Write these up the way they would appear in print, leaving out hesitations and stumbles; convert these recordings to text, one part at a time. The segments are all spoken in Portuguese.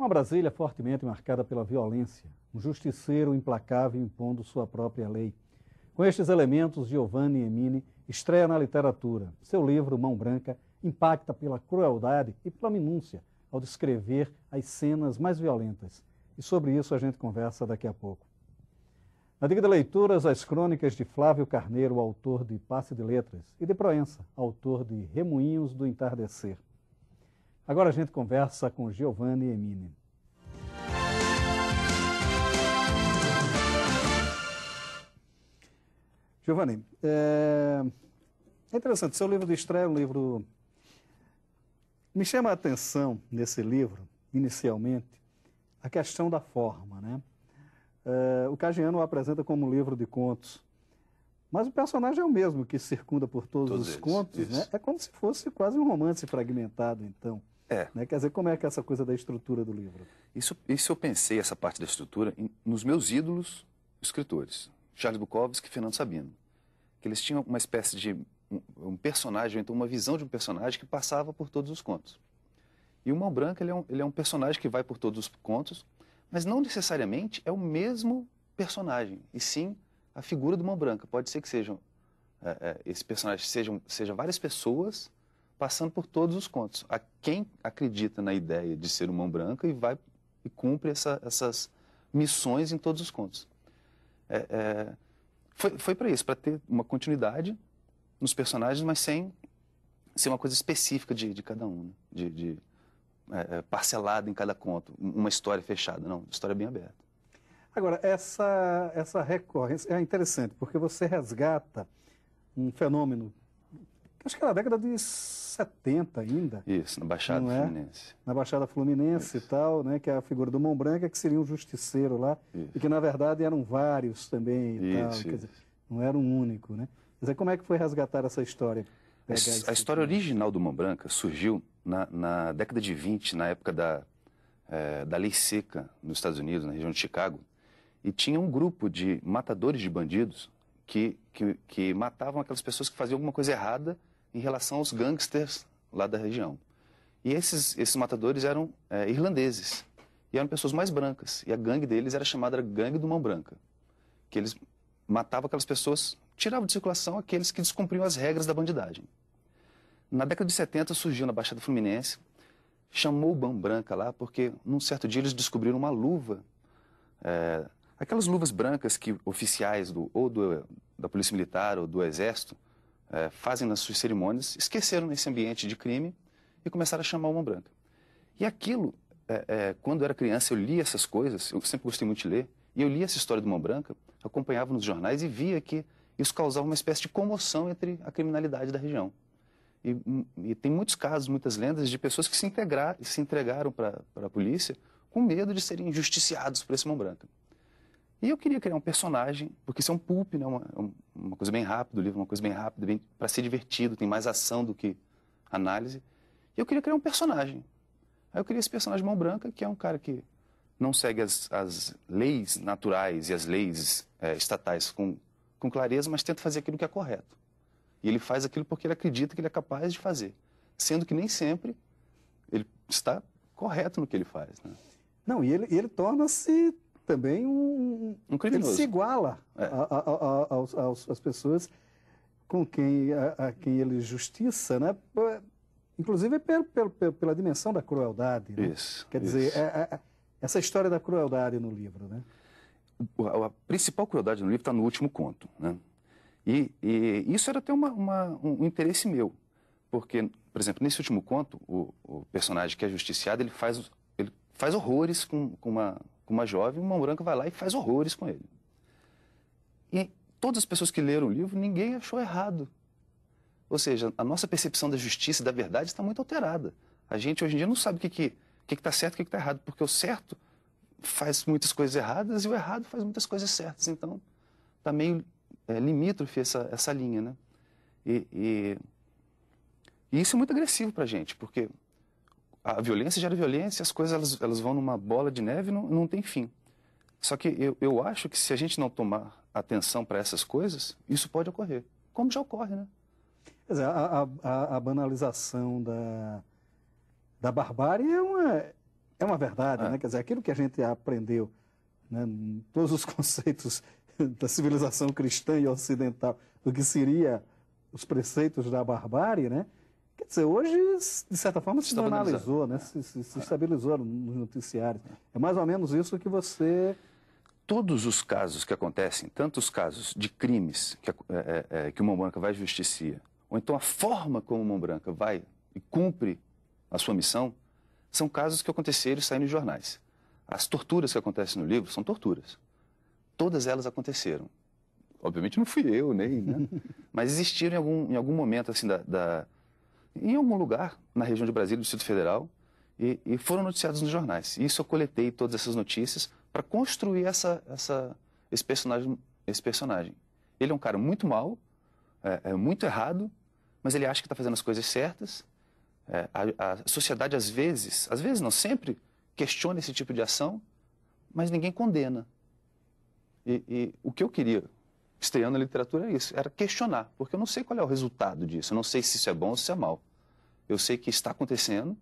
Uma Brasília fortemente marcada pela violência, um justiceiro implacável impondo sua própria lei. Com estes elementos, Giovanni Emini estreia na literatura. Seu livro, Mão Branca, impacta pela crueldade e pela minúcia ao descrever as cenas mais violentas. E sobre isso a gente conversa daqui a pouco. Na dica de leituras, as crônicas de Flávio Carneiro, autor de Passe de Letras, e de Proença, autor de Remoinhos do Entardecer. Agora a gente conversa com Giovanni Emini. Giovanni, é interessante, seu livro de estreia é um livro... Me chama a atenção nesse livro, inicialmente, a questão da forma, né? O Cagiano o apresenta como um livro de contos, mas o personagem é o mesmo que circunda por todos os contos, né? É como se fosse quase um romance fragmentado, então. Né? Quer dizer, como é que é essa coisa da estrutura do livro? Isso eu pensei, essa parte da estrutura, nos meus ídolos escritores, Charles Bukowski e Fernando Sabino, que eles tinham uma espécie de um personagem, então uma visão de um personagem que passava por todos os contos. E o Mão Branca, ele é um personagem que vai por todos os contos, mas não necessariamente é o mesmo personagem, e sim a figura do Mão Branca. Pode ser que esse personagem seja várias pessoas passando por todos os contos. A quem acredita na ideia de ser o Mão Branca e vai e cumpre essas missões em todos os contos. Foi para isso, para ter uma continuidade nos personagens, mas sem ser uma coisa específica de cada um, né? Parcelada em cada conto, uma história fechada, não, história bem aberta. Agora, essa recorrência é interessante, porque você resgata um fenômeno, acho que era da década de 70 ainda. Isso, na Baixada Fluminense. Na Baixada Fluminense e tal, né, que é a figura do Mão Branca, que seria um justiceiro lá, e que na verdade eram vários também e tal, quer dizer, não era um único, né? Quer dizer, como é que foi resgatar essa história? A história original do Mão Branca surgiu na década de 20, na época da lei seca nos Estados Unidos, na região de Chicago, e tinha um grupo de matadores de bandidos que matavam aquelas pessoas que faziam alguma coisa errada em relação aos gangsters lá da região. E esses matadores eram irlandeses, e eram pessoas mais brancas, e a gangue deles era chamada Gangue do Mão Branca, que eles matavam aquelas pessoas, tiravam de circulação aqueles que descumpriam as regras da bandidagem. Na década de 70 surgiu na Baixada Fluminense, chamou o Mão Branca lá, porque num certo dia eles descobriram uma luva, aquelas luvas brancas que oficiais da Polícia Militar ou do Exército fazem nas suas cerimônias, esqueceram nesse ambiente de crime e começaram a chamar o Mão Branca. E aquilo, quando eu era criança, eu lia essas coisas, eu sempre gostei muito de ler, e eu lia essa história do Mão Branca, acompanhava nos jornais e via que isso causava uma espécie de comoção entre a criminalidade da região. E tem muitos casos, muitas lendas de pessoas que se entregaram para a polícia com medo de serem injusticiados por esse Mão Branca. E eu queria criar um personagem, porque isso é um pulp, né? uma coisa bem rápida, o livro é uma coisa bem rápida, para ser divertido, tem mais ação do que análise. E eu queria criar um personagem. Aí eu criei esse personagem Mão Branca, que é um cara que não segue as leis naturais e as leis estatais com clareza, mas tenta fazer aquilo que é correto. E ele faz aquilo porque ele acredita que ele é capaz de fazer, sendo que nem sempre ele está correto no que ele faz, né? Não, e ele torna-se também um criminoso. Ele se iguala às pessoas com a quem ele justiça, né? Inclusive pela dimensão da crueldade. Né? Isso. Quer dizer, essa história da crueldade no livro, né? A principal crueldade no livro está no último conto, né? E isso era até um interesse meu, porque, por exemplo, nesse último conto, o personagem que é justiciado, ele faz horrores com uma jovem, o Mão Branca vai lá e faz horrores com ele. E todas as pessoas que leram o livro, ninguém achou errado. Ou seja, a nossa percepção da justiça e da verdade está muito alterada. A gente, hoje em dia, não sabe o que está certo e o que está errado, porque o certo faz muitas coisas erradas e o errado faz muitas coisas certas. Então, está meio limítrofe essa linha, né? E isso é muito agressivo para a gente, porque a violência gera violência, as coisas elas vão numa bola de neve e não tem fim. Só que eu acho que se a gente não tomar atenção para essas coisas, isso pode ocorrer, como já ocorre, né? Quer dizer, a banalização da barbárie É uma verdade, né? Quer dizer, aquilo que a gente aprendeu, né, todos os conceitos da civilização cristã e ocidental, do que seria os preceitos da barbárie, né? Quer dizer, hoje, de certa forma, se banalizou, né? Se estabilizou nos noticiários. É mais ou menos isso que você... Todos os casos que acontecem, tanto os casos de crimes que o Mão Branca vai justicia, ou então a forma como o Mão Branca vai e cumpre a sua missão, são casos que aconteceram e saíram nos jornais. As torturas que acontecem no livro são torturas. Todas elas aconteceram. Obviamente não fui eu, nem, né? Mas existiram em algum momento, assim, em algum lugar, na região de Brasília, do Distrito Federal, e foram noticiados nos jornais. E isso eu coletei todas essas notícias para construir esse personagem. Ele é um cara muito mau, muito errado, mas ele acha que está fazendo as coisas certas. A sociedade, às vezes não, sempre questiona esse tipo de ação, mas ninguém condena. E o que eu queria, estreando na literatura, é isso, era questionar, porque eu não sei qual é o resultado disso, eu não sei se isso é bom ou se é mal. Eu sei que está acontecendo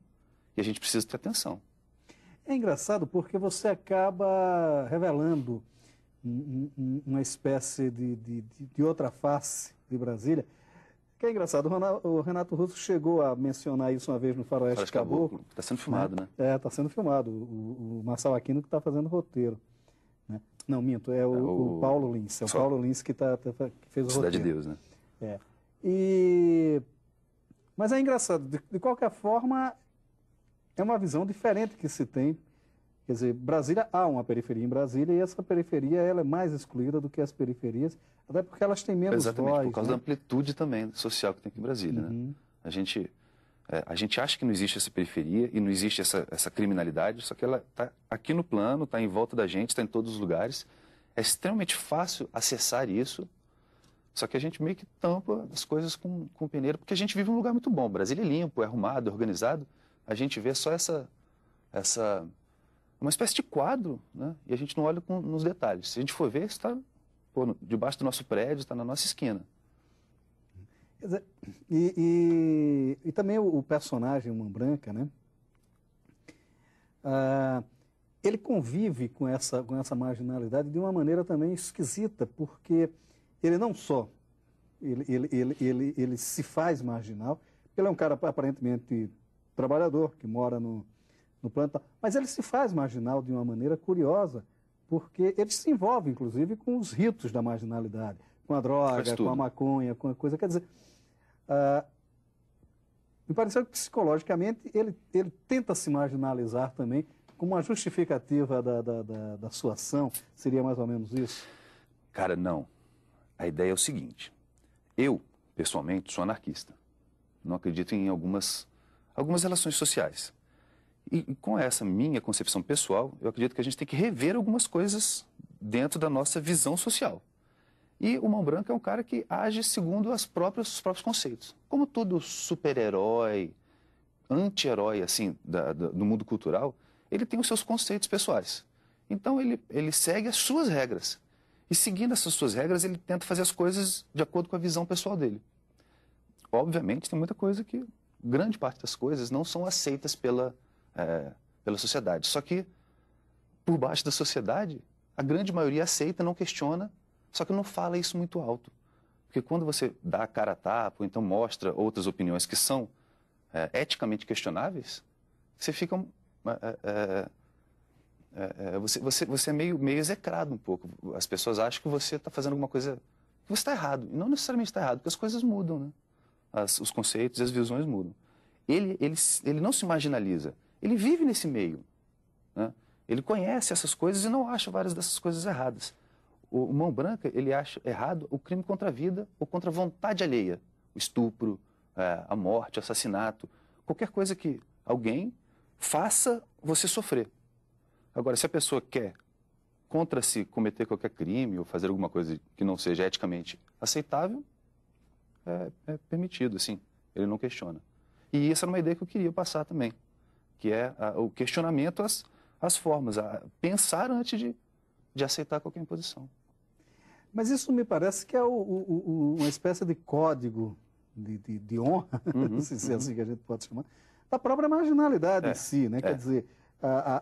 e a gente precisa ter atenção. É engraçado porque você acaba revelando uma espécie de outra face de Brasília, que é engraçado. O Renato Russo chegou a mencionar isso uma vez no Faroeste Caboclo. Está sendo filmado, né? Está sendo filmado. O Marçal Aquino que está fazendo o roteiro. Né? Não, minto, é o Paulo Lins. É o Paulo Lins que fez o roteiro. Cidade de Deus, né? Mas é engraçado. De qualquer forma, é uma visão diferente que se tem. Quer dizer, Brasília, há uma periferia em Brasília e essa periferia ela é mais excluída do que as periferias, até porque elas têm menos Exatamente, voz. por causa né? da amplitude também social que tem aqui em Brasília. Né? A gente acha que não existe essa periferia e não existe essa criminalidade, só que ela está aqui no plano, está em volta da gente, está em todos os lugares. É extremamente fácil acessar isso, só que a gente meio que tampa as coisas com peneira, porque a gente vive num lugar muito bom. Brasília é limpo, é arrumado, é organizado. A gente vê só uma espécie de quadro, né? E a gente não olha nos detalhes. Se a gente for ver, está debaixo do nosso prédio, está na nossa esquina. Quer dizer, e também o personagem, o Mão Branca, né? Ele convive com essa marginalidade de uma maneira também esquisita, porque ele não só ele se faz marginal, ele é um cara aparentemente trabalhador, que mora no plano, mas ele se faz marginal de uma maneira curiosa, porque ele se envolve, inclusive, com os ritos da marginalidade, com a droga, com a maconha, com a coisa. Quer dizer, me pareceu que psicologicamente ele tenta se marginalizar também, como uma justificativa da sua ação. Seria mais ou menos isso? Cara, não. A ideia é o seguinte. Eu, pessoalmente, sou anarquista. Não acredito em algumas relações sociais. E com essa minha concepção pessoal, eu acredito que a gente tem que rever algumas coisas dentro da nossa visão social. E o Mão Branca é um cara que age segundo os próprios conceitos. Como todo super-herói, anti-herói, assim, do mundo cultural, ele tem os seus conceitos pessoais. Então, ele segue as suas regras. E seguindo essas suas regras, ele tenta fazer as coisas de acordo com a visão pessoal dele. Obviamente, tem muita coisa que, grande parte das coisas, não são aceitas pela sociedade. Só que, por baixo da sociedade, a grande maioria aceita, não questiona, só que não fala isso muito alto. Porque quando você dá a cara a tapa, ou então mostra outras opiniões que são eticamente questionáveis, você fica... você é meio execrado um pouco. As pessoas acham que você está fazendo alguma coisa... que você está errado. E não necessariamente está errado, porque as coisas mudam, né? Os conceitos e as visões mudam. Ele não se marginaliza. Ele vive nesse meio. Né? Ele conhece essas coisas e não acha várias dessas coisas erradas. O Mão Branca, ele acha errado o crime contra a vida ou contra a vontade alheia. O estupro, a morte, o assassinato. Qualquer coisa que alguém faça você sofrer. Agora, se a pessoa quer contra si cometer qualquer crime ou fazer alguma coisa que não seja eticamente aceitável, é permitido, assim. Ele não questiona. E essa era uma ideia que eu queria passar também, que é o questionamento às formas, a pensar antes de aceitar qualquer imposição. Mas isso me parece que é uma espécie de código de honra, se é assim que a gente pode chamar, da própria marginalidade em si, né? Quer dizer,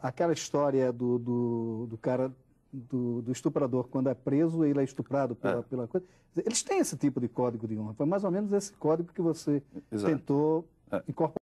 aquela história do cara, do estuprador, quando é preso, ele é estuprado pela coisa. Eles têm esse tipo de código de honra. Foi mais ou menos esse código que você tentou incorporar.